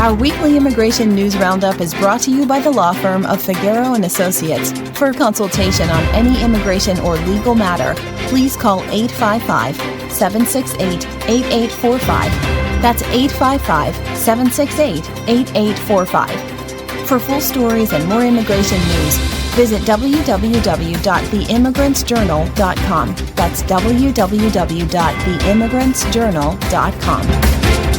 Our weekly immigration news roundup is brought to you by the law firm of Figueroa & Associates. For a consultation on any immigration or legal matter, please call 855-768-8845. That's 855-768-8845. For full stories and more immigration news, visit www.theimmigrantsjournal.com. That's www.theimmigrantsjournal.com.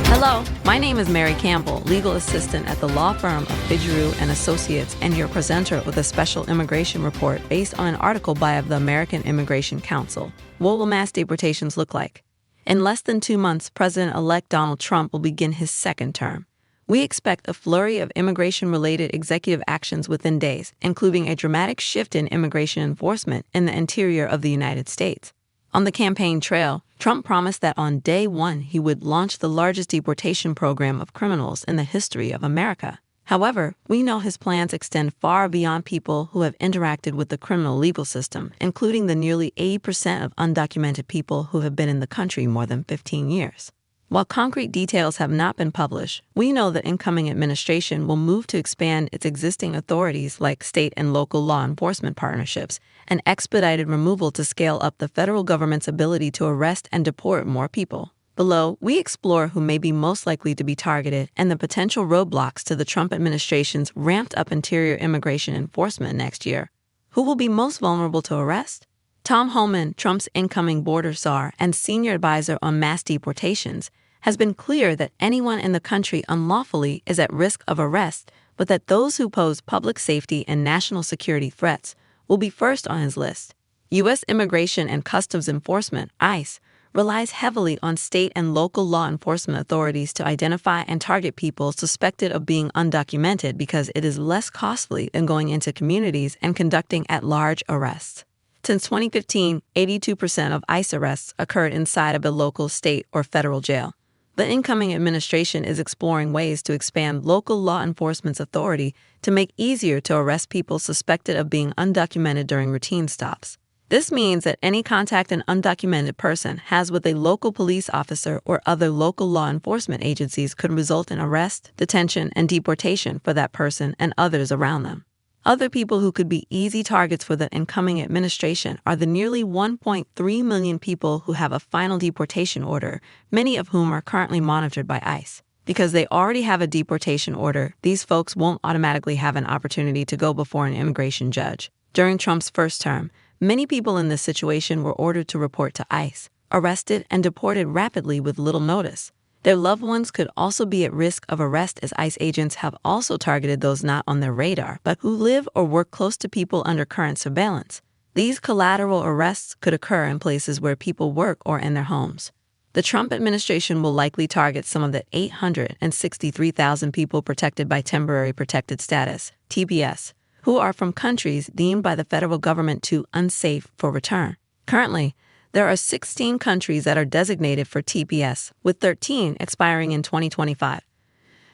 Hello, my name is Mary Campbell, legal assistant at the law firm of Figueroa & Associates, and your presenter with a special immigration report based on an article by the American Immigration Council. What will mass deportations look like? In less than 2 months, President-elect Donald Trump will begin his second term. We expect a flurry of immigration-related executive actions within days, including a dramatic shift in immigration enforcement in the interior of the United States. On the campaign trail, Trump promised that on day one he would launch the largest deportation program of criminals in the history of America. However, we know his plans extend far beyond people who have interacted with the criminal legal system, including the nearly 80% of undocumented people who have been in the country more than 15 years. While concrete details have not been published, we know the incoming administration will move to expand its existing authorities like state and local law enforcement partnerships and expedited removal to scale up the federal government's ability to arrest and deport more people. Below, we explore who may be most likely to be targeted and the potential roadblocks to the Trump administration's ramped-up interior immigration enforcement next year. Who will be most vulnerable to arrest? Tom Homan, Trump's incoming border czar and senior advisor on mass deportations, has been clear that anyone in the country unlawfully is at risk of arrest, but that those who pose public safety and national security threats will be first on his list. U.S. Immigration and Customs Enforcement, ICE, relies heavily on state and local law enforcement authorities to identify and target people suspected of being undocumented because it is less costly than going into communities and conducting at-large arrests. Since 2015, 82% of ICE arrests occurred inside of a local, state, or federal jail. The incoming administration is exploring ways to expand local law enforcement's authority to make it easier to arrest people suspected of being undocumented during routine stops. This means that any contact an undocumented person has with a local police officer or other local law enforcement agencies could result in arrest, detention, and deportation for that person and others around them. Other people who could be easy targets for the incoming administration are the nearly 1.3 million people who have a final deportation order, many of whom are currently monitored by ICE. Because they already have a deportation order, these folks won't automatically have an opportunity to go before an immigration judge. During Trump's first term, many people in this situation were ordered to report to ICE, arrested and deported rapidly with little notice. Their loved ones could also be at risk of arrest as ICE agents have also targeted those not on their radar, but who live or work close to people under current surveillance. These collateral arrests could occur in places where people work or in their homes. The Trump administration will likely target some of the 863,000 people protected by temporary protected status, TPS, who are from countries deemed by the federal government too unsafe for return. Currently, there are 16 countries that are designated for TPS, with 13 expiring in 2025.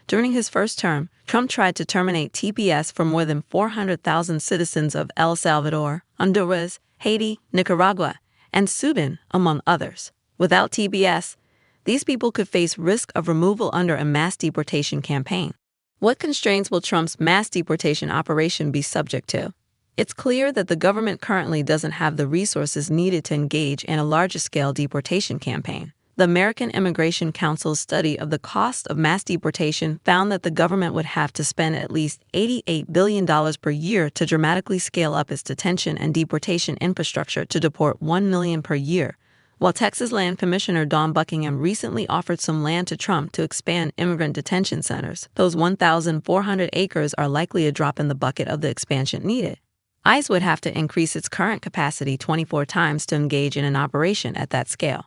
During his first term, Trump tried to terminate TPS for more than 400,000 citizens of El Salvador, Honduras, Haiti, Nicaragua, and Sudan, among others. Without TPS, these people could face risk of removal under a mass deportation campaign. What constraints will Trump's mass deportation operation be subject to? It's clear that the government currently doesn't have the resources needed to engage in a larger-scale deportation campaign. The American Immigration Council's study of the cost of mass deportation found that the government would have to spend at least $88 billion per year to dramatically scale up its detention and deportation infrastructure to deport 1 million per year. While Texas Land Commissioner Don Buckingham recently offered some land to Trump to expand immigrant detention centers, those 1,400 acres are likely a drop in the bucket of the expansion needed. ICE would have to increase its current capacity 24 times to engage in an operation at that scale.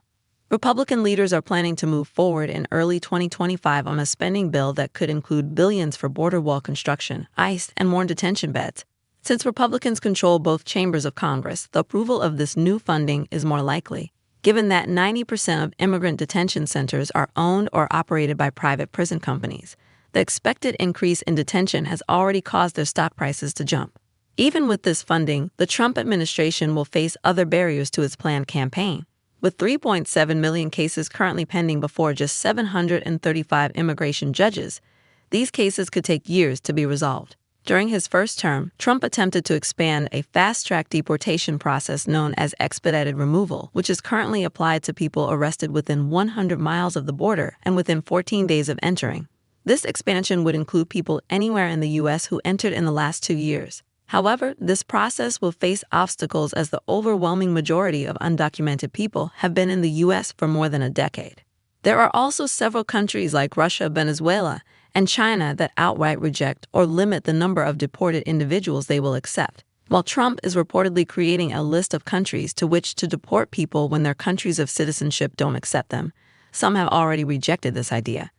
Republican leaders are planning to move forward in early 2025 on a spending bill that could include billions for border wall construction, ICE, and more detention beds. Since Republicans control both chambers of Congress, the approval of this new funding is more likely, given that 90% of immigrant detention centers are owned or operated by private prison companies. The expected increase in detention has already caused their stock prices to jump. Even with this funding, the Trump administration will face other barriers to its planned campaign. With 3.7 million cases currently pending before just 735 immigration judges, These cases could take years to be resolved. During his first term, Trump attempted to expand a fast-track deportation process known as expedited removal, which is currently applied to people arrested within 100 miles of the border and within 14 days of entering. This expansion would include people anywhere in the U.S. who entered in the last 2 years. However, this process will face obstacles as the overwhelming majority of undocumented people have been in the U.S. for more than a decade. There are also several countries like Russia, Venezuela, and China that outright reject or limit the number of deported individuals they will accept, while Trump is reportedly creating a list of countries to which to deport people when their countries of citizenship don't accept them. Some have already rejected this idea.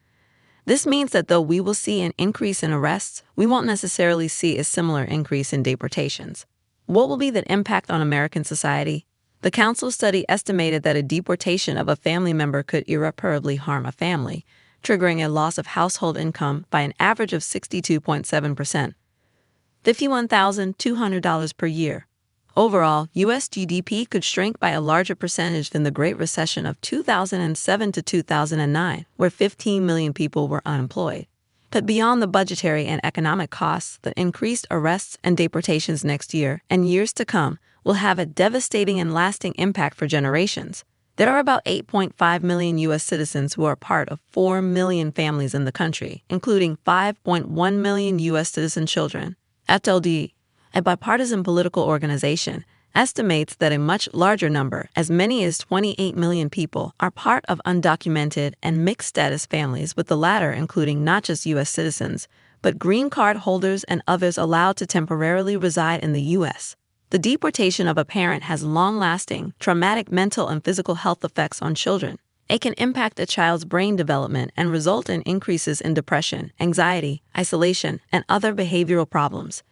This means that though we will see an increase in arrests, we won't necessarily see a similar increase in deportations. What will be the impact on American society? The Council study estimated that a deportation of a family member could irreparably harm a family, triggering a loss of household income by an average of 62.7%, $51,200 per year. Overall, U.S. GDP could shrink by a larger percentage than the Great Recession of 2007 to 2009, where 15 million people were unemployed. But beyond the budgetary and economic costs, the increased arrests and deportations next year and years to come will have a devastating and lasting impact for generations. There are about 8.5 million U.S. citizens who are part of 4 million families in the country, including 5.1 million U.S. citizen children. FLD, a bipartisan political organization, estimates that a much larger number, as many as 28 million people, are part of undocumented and mixed-status families, with the latter including not just U.S. citizens, but green card holders and others allowed to temporarily reside in the U.S. The deportation of a parent has long-lasting, traumatic mental and physical health effects on children. It can impact a child's brain development and result in increases in depression, anxiety, isolation, and other behavioral problems.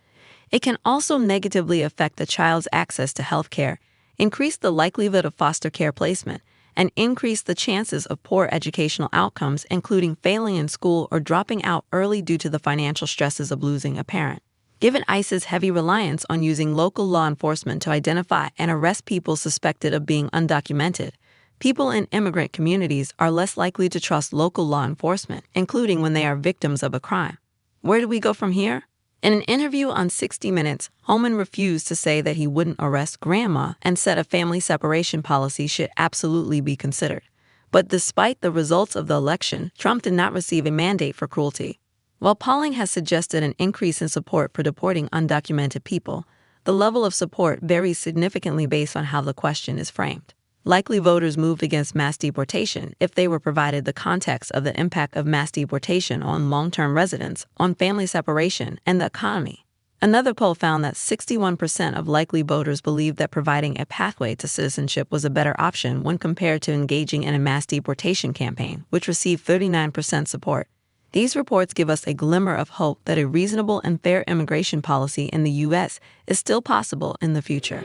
It can also negatively affect the child's access to health care, increase the likelihood of foster care placement, and increase the chances of poor educational outcomes, including failing in school or dropping out early due to the financial stresses of losing a parent. Given ICE's heavy reliance on using local law enforcement to identify and arrest people suspected of being undocumented, people in immigrant communities are less likely to trust local law enforcement, including when they are victims of a crime. Where do we go from here? In an interview on 60 Minutes, Holman refused to say that he wouldn't arrest grandma and said a family separation policy should absolutely be considered. But despite the results of the election, Trump did not receive a mandate for cruelty. While polling has suggested an increase in support for deporting undocumented people, the level of support varies significantly based on how the question is framed. Likely voters moved against mass deportation if they were provided the context of the impact of mass deportation on long-term residents, on family separation, and the economy. Another poll found that 61% of likely voters believed that providing a pathway to citizenship was a better option when compared to engaging in a mass deportation campaign, which received 39% support. These reports give us a glimmer of hope that a reasonable and fair immigration policy in the U.S. is still possible in the future.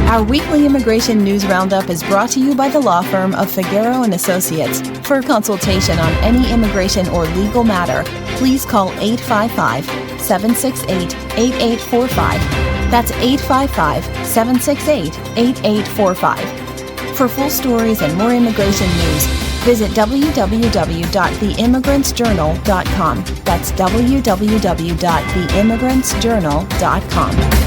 Our weekly immigration news roundup is brought to you by the law firm of Figueroa & Associates. For a consultation on any immigration or legal matter, please call 855-768-8845. That's 855-768-8845. For full stories and more immigration news, visit www.theimmigrantsjournal.com. That's www.theimmigrantsjournal.com.